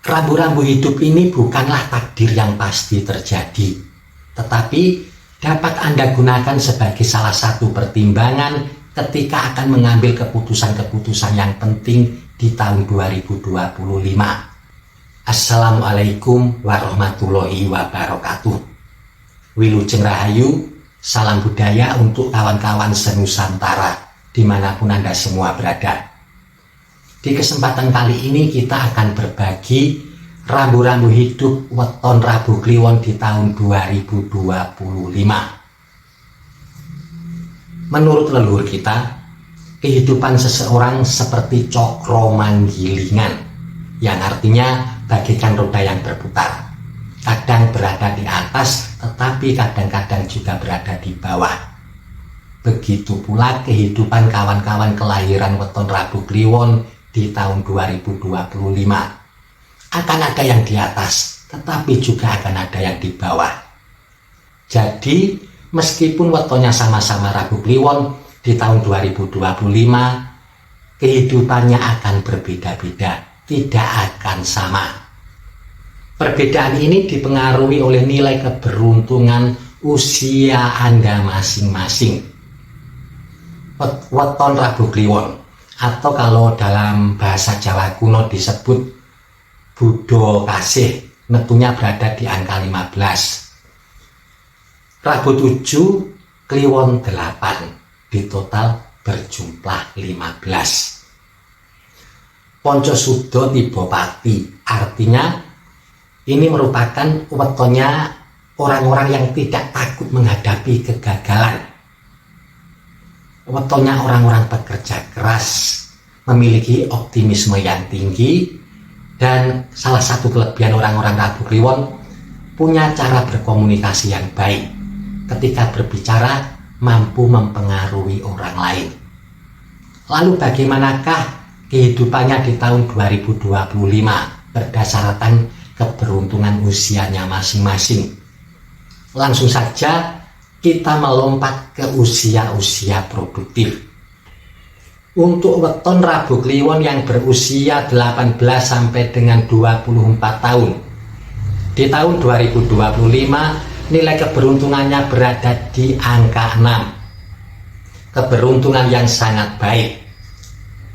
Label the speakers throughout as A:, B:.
A: Rambu-rambu hidup ini bukanlah takdir yang pasti terjadi, tetapi dapat Anda gunakan sebagai salah satu pertimbangan ketika akan mengambil keputusan-keputusan yang penting di tahun 2025. Assalamualaikum warahmatullahi wabarakatuh. Wilujeng Rahayu, salam budaya untuk kawan-kawan senusantara dimanapun Anda semua berada. Di kesempatan kali ini kita akan berbagi rambu-rambu hidup weton Rabu Kliwon di tahun 2025. Menurut leluhur kita, kehidupan seseorang seperti cokro manggilingan, yang artinya bagaikan roda yang berputar. Kadang berada di atas, tetapi kadang-kadang juga berada di bawah. Begitu pula kehidupan kawan-kawan kelahiran weton Rabu Kliwon di tahun 2025. Akan ada yang di atas, tetapi juga akan ada yang di bawah. Jadi, meskipun wetonnya sama-sama Rabu Kliwon di tahun 2025, kehidupannya akan berbeda-beda, tidak akan sama. Perbedaan ini dipengaruhi oleh nilai keberuntungan usia Anda masing-masing. Weton Rabu Kliwon, atau kalau dalam bahasa Jawa kuno disebut Budo Kasih, netunya berada di angka 15. Rabu 7, Kliwon 8, di total berjumlah 15. Ponco Sudo Tibo Pati, artinya ini merupakan wetonnya orang-orang yang tidak takut menghadapi kegagalan. Wetonnya orang-orang pekerja keras, memiliki optimisme yang tinggi, dan salah satu kelebihan orang-orang Rabu Kliwon punya cara berkomunikasi yang baik. Ketika berbicara mampu mempengaruhi orang lain. Lalu bagaimanakah kehidupannya di tahun 2025 berdasarkan keberuntungan usianya masing-masing? Langsung saja kita melompat ke usia-usia produktif. Untuk weton Rabu Kliwon yang berusia 18 sampai dengan 24 tahun, di tahun 2025 nilai keberuntungannya berada di angka 6. Keberuntungan yang sangat baik.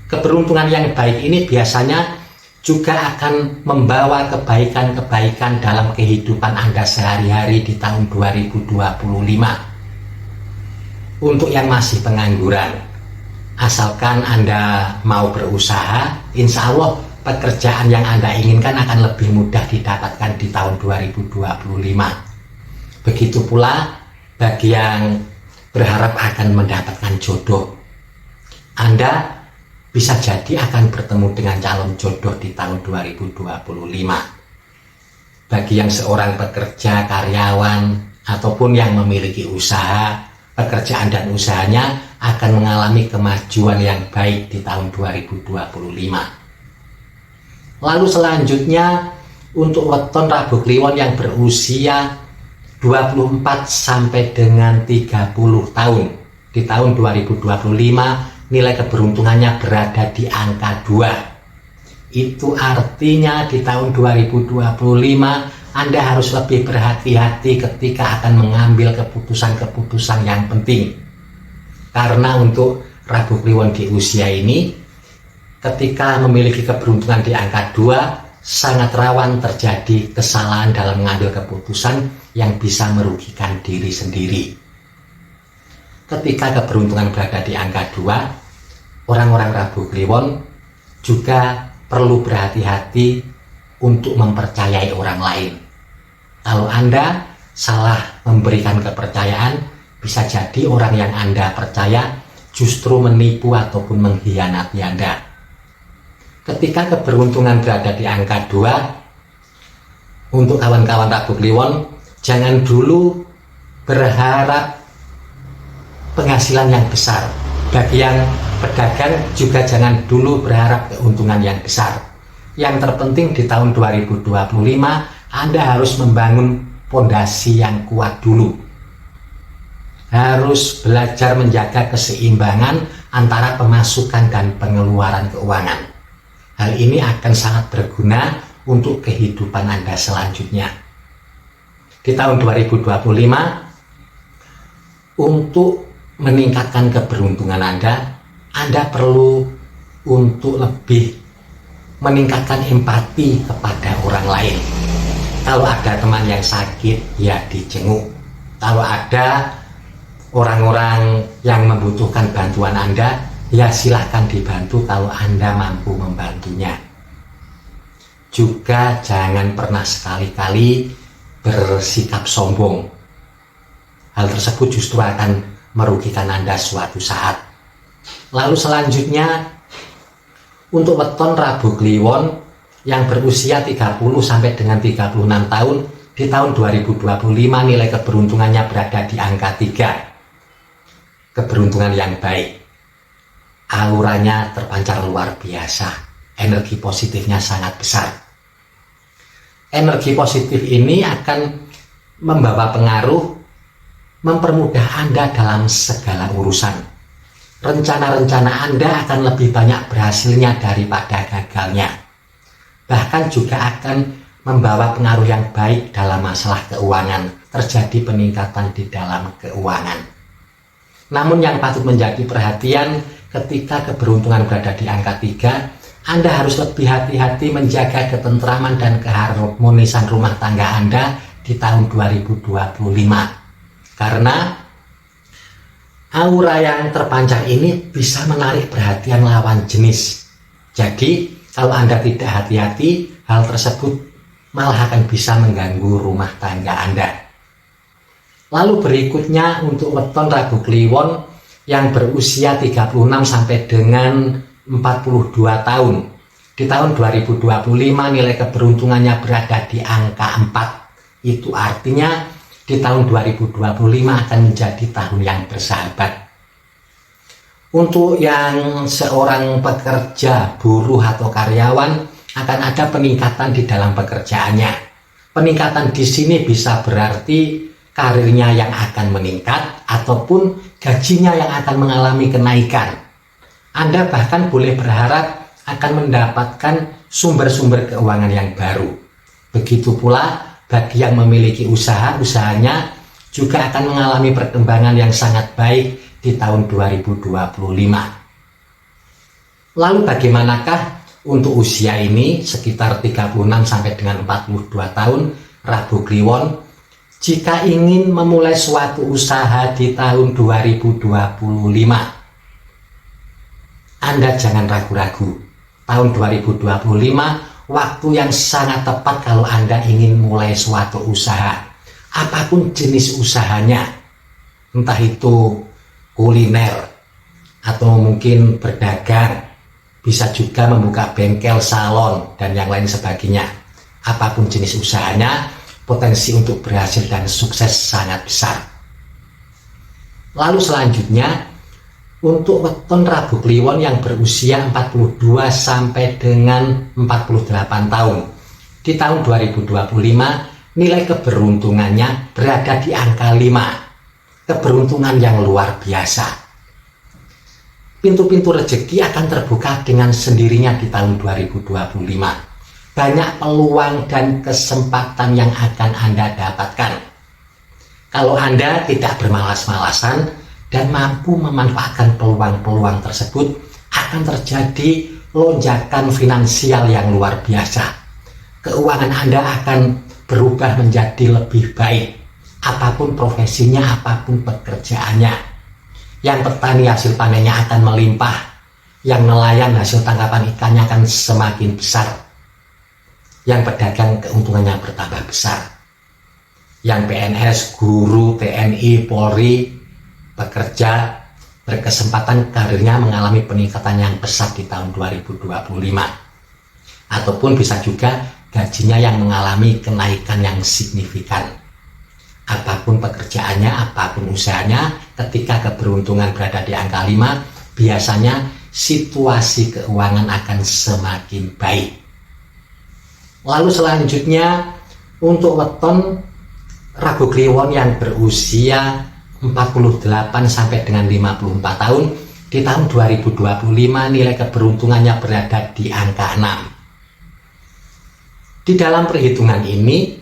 A: Keberuntungan yang baik ini biasanya juga akan membawa kebaikan-kebaikan dalam kehidupan Anda sehari-hari di tahun 2025. Untuk yang masih pengangguran, asalkan Anda mau berusaha, insya Allah pekerjaan yang Anda inginkan akan lebih mudah didapatkan di tahun 2025. Begitu pula bagi yang berharap akan mendapatkan jodoh. Anda bisa jadi akan bertemu dengan calon jodoh di tahun 2025. Bagi yang seorang pekerja, karyawan, ataupun yang memiliki usaha, pekerjaan dan usahanya akan mengalami kemajuan yang baik di tahun 2025. Lalu selanjutnya untuk weton Rabu Kliwon yang berusia 24 sampai dengan 30 tahun di tahun 2025, nilai keberuntungannya berada di angka 2. Itu artinya di tahun 2025 Anda harus lebih berhati-hati ketika akan mengambil keputusan-keputusan yang penting. Karena untuk Rabu Kliwon di usia ini, ketika memiliki keberuntungan di angka 2, sangat rawan terjadi kesalahan dalam mengambil keputusan yang bisa merugikan diri sendiri. Ketika keberuntungan berada di angka 2, orang-orang Rabu Kliwon juga perlu berhati-hati untuk mempercayai orang lain. Kalau Anda salah memberikan kepercayaan, bisa jadi orang yang Anda percaya justru menipu ataupun mengkhianati Anda. Ketika keberuntungan berada di angka 2, untuk kawan-kawan Rabu Kliwon, jangan dulu berharap penghasilan yang besar. Bagi yang pedagang juga jangan dulu berharap keuntungan yang besar. Yang terpenting di tahun 2025 Anda harus membangun fondasi yang kuat dulu. Harus belajar menjaga keseimbangan antara pemasukan dan pengeluaran keuangan. Hal ini akan sangat berguna untuk kehidupan Anda selanjutnya. Di tahun 2025, untuk meningkatkan keberuntungan Anda perlu untuk lebih meningkatkan empati kepada orang lain. Kalau ada teman yang sakit, ya dijenguk. Kalau ada orang-orang yang membutuhkan bantuan Anda, ya silahkan dibantu kalau Anda mampu membantunya. Juga jangan pernah sekali-kali bersikap sombong. Hal tersebut justru akan merugikan Anda suatu saat. Lalu selanjutnya, untuk weton Rabu Kliwon yang berusia 30 sampai dengan 36 tahun, di tahun 2025 nilai keberuntungannya berada di angka 3. Keberuntungan yang baik. Auranya terpancar luar biasa. Energi positifnya sangat besar. Energi positif ini akan membawa pengaruh, mempermudah Anda dalam segala urusan. Rencana-rencana Anda akan lebih banyak berhasilnya daripada gagalnya. Bahkan juga akan membawa pengaruh yang baik dalam masalah keuangan. Terjadi peningkatan di dalam keuangan. Namun yang patut menjadi perhatian ketika keberuntungan berada di angka 3, Anda harus lebih hati-hati menjaga ketentraman dan keharmonisan rumah tangga Anda di tahun 2025. Karena aura yang terpancar ini bisa menarik perhatian lawan jenis. Jadi, kalau Anda tidak hati-hati, hal tersebut malah akan bisa mengganggu rumah tangga Anda. Lalu berikutnya untuk weton Rabu Kliwon yang berusia 36 sampai dengan 42 tahun. Di tahun 2025 nilai keberuntungannya berada di angka 4. Itu artinya di tahun 2025 akan menjadi tahun yang bersahabat. Untuk yang seorang pekerja, buruh atau karyawan, akan ada peningkatan di dalam pekerjaannya. Peningkatan di sini bisa berarti karirnya yang akan meningkat ataupun gajinya yang akan mengalami kenaikan. Anda bahkan boleh berharap akan mendapatkan sumber-sumber keuangan yang baru. Begitu pula bagi yang memiliki usahanya juga akan mengalami perkembangan yang sangat baik di tahun 2025. Lalu bagaimanakah untuk usia ini sekitar 36 sampai dengan 42 tahun Rabu Kliwon? Jika ingin memulai suatu usaha di tahun 2025, Anda jangan ragu-ragu. Tahun 2025 waktu yang sangat tepat kalau Anda ingin mulai suatu usaha. Apapun jenis usahanya, entah itu kuliner atau mungkin berdagang, bisa juga membuka bengkel, salon, dan yang lain sebagainya. Apapun jenis usahanya, potensi untuk berhasil dan sukses sangat besar. Lalu selanjutnya, untuk weton Rabu Kliwon yang berusia 42 sampai dengan 48 tahun. Di tahun 2025, nilai keberuntungannya berada di angka 5. Keberuntungan yang luar biasa. Pintu-pintu rezeki akan terbuka dengan sendirinya di tahun 2025. Banyak peluang dan kesempatan yang akan Anda dapatkan. Kalau Anda tidak bermalas-malasan dan mampu memanfaatkan peluang-peluang tersebut, akan terjadi lonjakan finansial yang luar biasa. Keuangan Anda akan berubah menjadi lebih baik. Apapun profesinya, apapun pekerjaannya. Yang petani hasil panennya akan melimpah. Yang nelayan hasil tangkapan ikannya akan semakin besar. Yang pedagang keuntungannya bertambah besar. Yang PNS, guru, TNI, Polri, bekerja, berkesempatan karirnya mengalami peningkatan yang besar di tahun 2025. Ataupun bisa juga gajinya yang mengalami kenaikan yang signifikan. Apapun pekerjaannya, apapun usahanya, ketika keberuntungan berada di angka 5, biasanya situasi keuangan akan semakin baik. Lalu selanjutnya, untuk weton Rabu Kliwon yang berusia 48 sampai dengan 54 tahun, di tahun 2025 nilai keberuntungannya berada di angka 6. Di dalam perhitungan ini,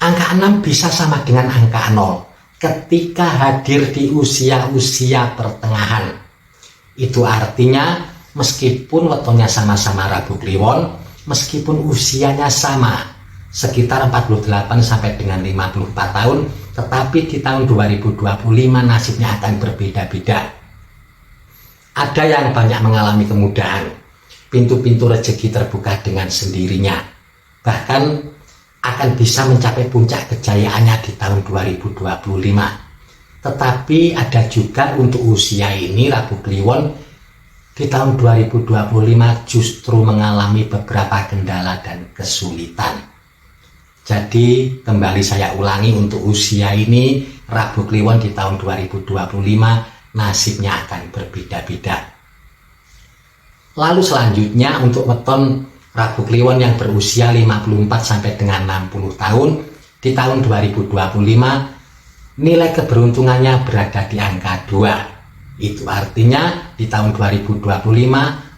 A: angka 6 bisa sama dengan angka 0 ketika hadir di usia-usia pertengahan. Itu artinya meskipun wetonnya sama-sama Rabu Kliwon, meskipun usianya sama, sekitar 48 sampai dengan 54 tahun, tetapi di tahun 2025 nasibnya akan berbeda-beda. Ada yang banyak mengalami kemudahan, pintu-pintu rezeki terbuka dengan sendirinya, bahkan akan bisa mencapai puncak kejayaannya di tahun 2025. Tetapi ada juga untuk usia ini Rabu Kliwon di tahun 2025 justru mengalami beberapa kendala dan kesulitan. Jadi kembali saya ulangi, untuk usia ini Rabu Kliwon di tahun 2025 nasibnya akan berbeda-beda. Lalu selanjutnya untuk weton Rabu Kliwon yang berusia 54 sampai dengan 60 tahun di tahun 2025, nilai keberuntungannya berada di angka 2. Itu artinya di tahun 2025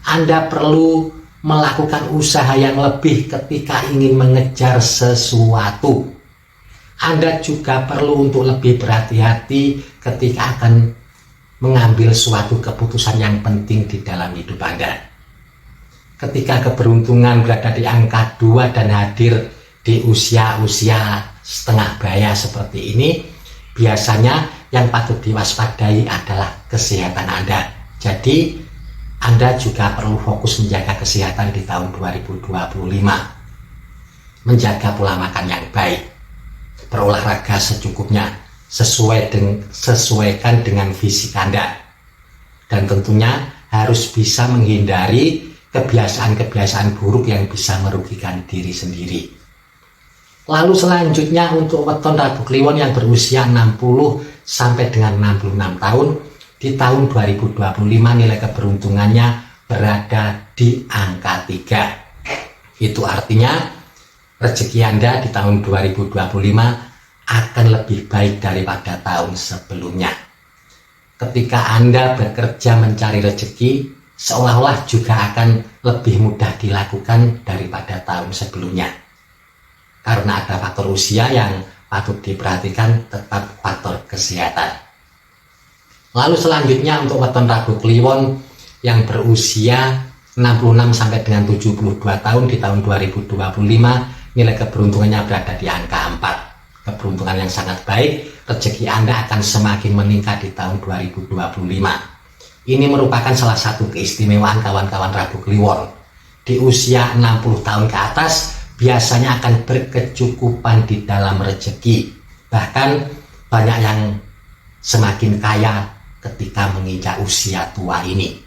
A: Anda perlu melakukan usaha yang lebih ketika ingin mengejar sesuatu. Anda juga perlu untuk lebih berhati-hati ketika akan mengambil suatu keputusan yang penting di dalam hidup Anda. Ketika keberuntungan berada di angka 2 dan hadir di usia-usia setengah baya seperti ini, biasanya yang patut diwaspadai adalah kesehatan Anda. Jadi Anda juga perlu fokus menjaga kesehatan di tahun 2025. Menjaga pola makan yang baik, berolahraga secukupnya, sesuaikan dengan fisik Anda, dan tentunya harus bisa menghindari kebiasaan-kebiasaan buruk yang bisa merugikan diri sendiri. Lalu selanjutnya untuk weton Rabu Kliwon yang berusia 60 sampai dengan 66 tahun di tahun 2025, nilai keberuntungannya berada di angka 3. Itu artinya rezeki Anda di tahun 2025 akan lebih baik daripada tahun sebelumnya. Ketika Anda bekerja mencari rezeki, seolah-olah juga akan lebih mudah dilakukan daripada tahun sebelumnya. Karena ada faktor usia yang patut diperhatikan, tetap faktor kesehatan. Lalu selanjutnya untuk weton Rabu Kliwon yang berusia 66 sampai dengan 72 tahun di tahun 2025, nilai keberuntungannya berada di angka 4. Keberuntungan yang sangat baik, rezeki Anda akan semakin meningkat di tahun 2025. Ini merupakan salah satu keistimewaan kawan-kawan Rabu Kliwon. Di usia 60 tahun ke atas, biasanya akan berkecukupan di dalam rezeki. Bahkan banyak yang semakin kaya ketika menginjak usia tua ini.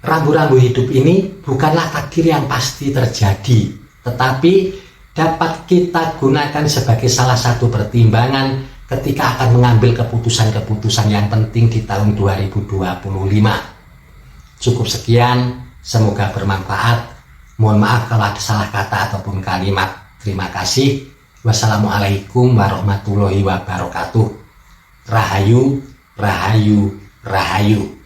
A: Rambu-rambu hidup ini bukanlah takdir yang pasti terjadi, tetapi dapat kita gunakan sebagai salah satu pertimbangan ketika akan mengambil keputusan-keputusan yang penting di tahun 2025. Cukup sekian, semoga bermanfaat. Mohon maaf kalau ada salah kata ataupun kalimat. Terima kasih. Wassalamualaikum warahmatullahi wabarakatuh. Rahayu, rahayu, rahayu.